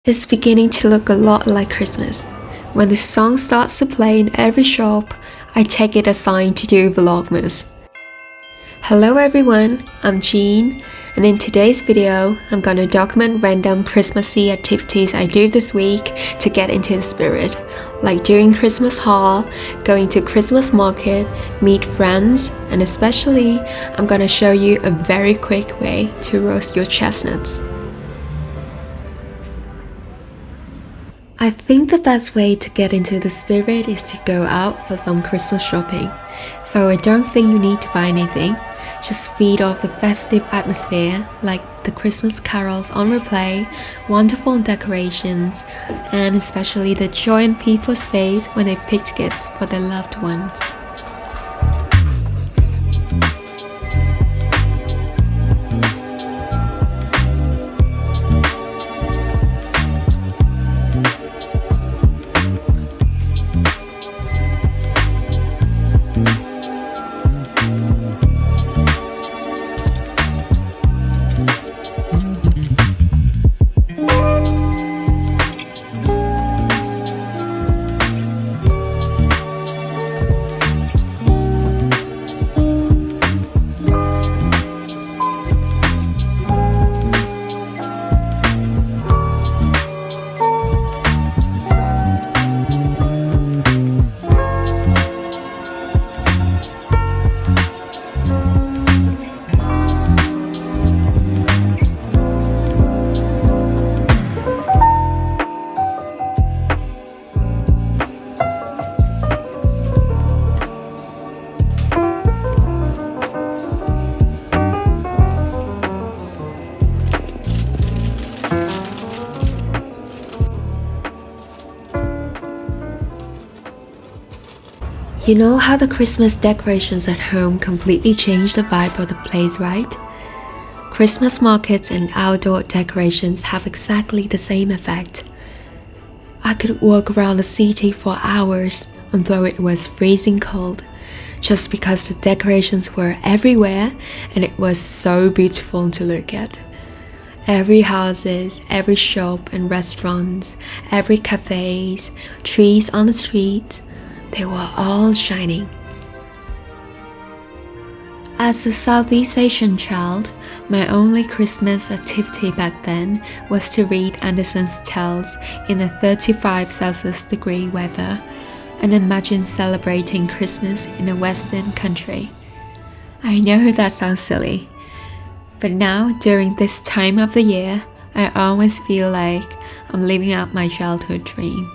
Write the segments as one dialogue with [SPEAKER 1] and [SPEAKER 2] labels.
[SPEAKER 1] It's beginning to look a lot like Christmas. When the song starts to play in every shop, I take it as a sign to do vlogmas. Hello everyone, I'm Jean, and in today's video, I'm gonna document random Christmassy activities I do this week to get into the spirit, like doing Christmas haul, going to Christmas market, meet friends, and especially, I'm gonna show you a very quick way to roast your chestnuts. I think the best way to get into the spirit is to go out for some Christmas shopping, though I don't think you need to buy anything. Just feed off the festive atmosphere, like the Christmas carols on replay, wonderful decorations, and especially the joy on people's face when they picked gifts for their loved ones. You know how the Christmas decorations at home completely change the vibe of the place, right? Christmas markets and outdoor decorations have exactly the same effect. I could walk around the city for hours, although it was freezing cold, just because the decorations were everywhere and it was so beautiful to look at. Every houses, every shop and restaurants, every cafes, trees on the streets, they were all shining. As a Southeast Asian child, my only Christmas activity back then was to read Andersen's tales in the 35 Celsius degree weather and imagine celebrating Christmas in a Western country. I know that sounds silly, but now during this time of the year, I always feel like I'm living out my childhood dream.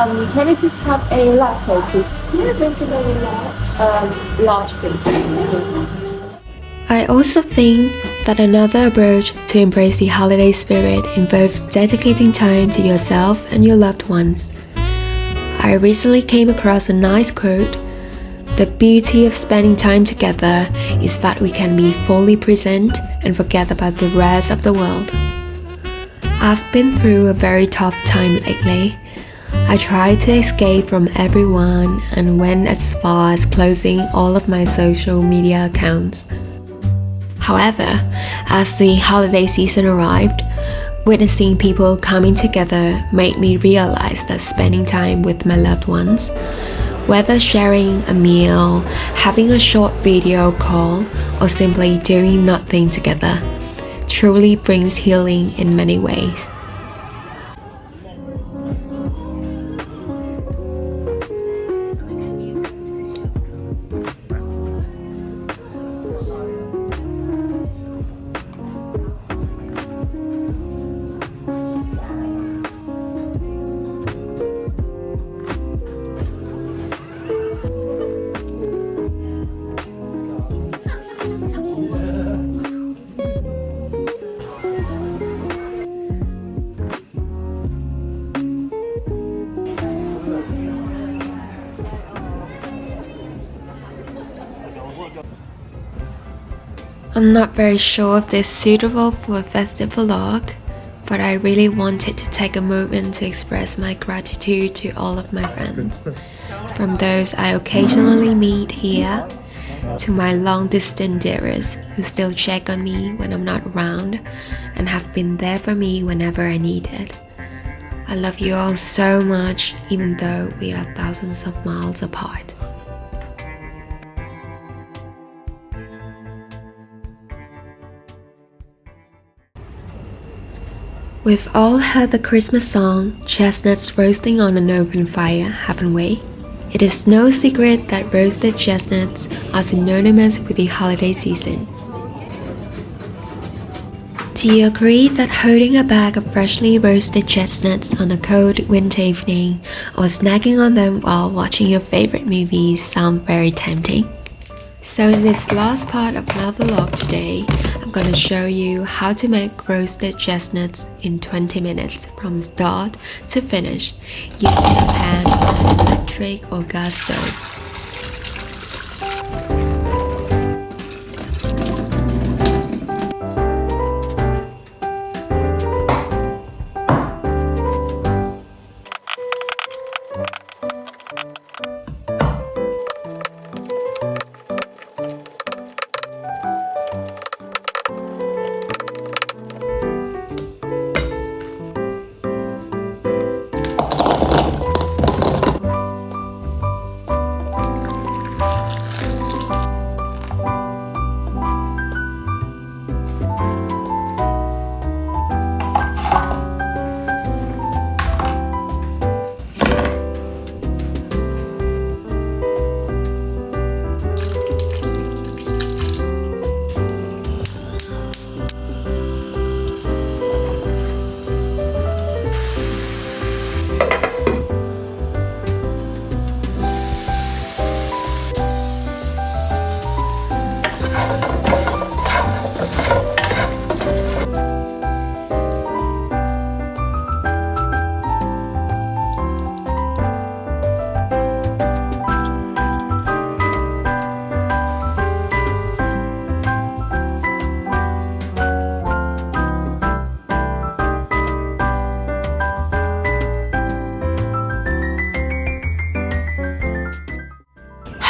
[SPEAKER 1] Can I just have a latte, please? Yeah, thank you very much. Large, please. I also think that another approach to embrace the holiday spirit involves dedicating time to yourself and your loved ones. I recently came across a nice quote. The beauty of spending time together is that we can be fully present and forget about the rest of the world. I've been through a very tough time lately. I tried to escape from everyone and went as far as closing all of my social media accounts. However, as the holiday season arrived, witnessing people coming together made me realize that spending time with my loved ones, whether sharing a meal, having a short video call, or simply doing nothing together, truly brings healing in many ways. I'm not very sure if this is suitable for a festive vlog, but I really wanted to take a moment to express my gratitude to all of my friends, from those I occasionally meet here, to my long-distance dearest who still check on me when I'm not around and have been there for me whenever I need it. I love you all so much, even though we are thousands of miles apart. We've all heard the Christmas song, Chestnuts Roasting on an Open Fire, haven't we? It is no secret that roasted chestnuts are synonymous with the holiday season. Do you agree that holding a bag of freshly roasted chestnuts on a cold winter evening or snacking on them while watching your favorite movies sound very tempting? So in this last part of my vlog today, I'm gonna show you how to make roasted chestnuts in 20 minutes from start to finish using a pan on an electric or gas stove.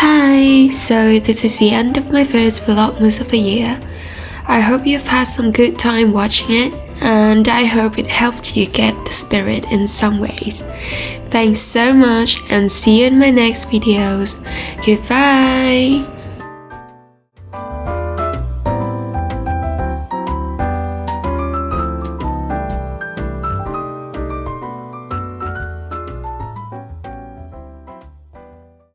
[SPEAKER 1] Hi, so this is the end of my first vlogmas of the year. I hope you've had some good time watching it, and I hope it helped you get the spirit in some ways. Thanks so much, and see you in my next videos. Goodbye!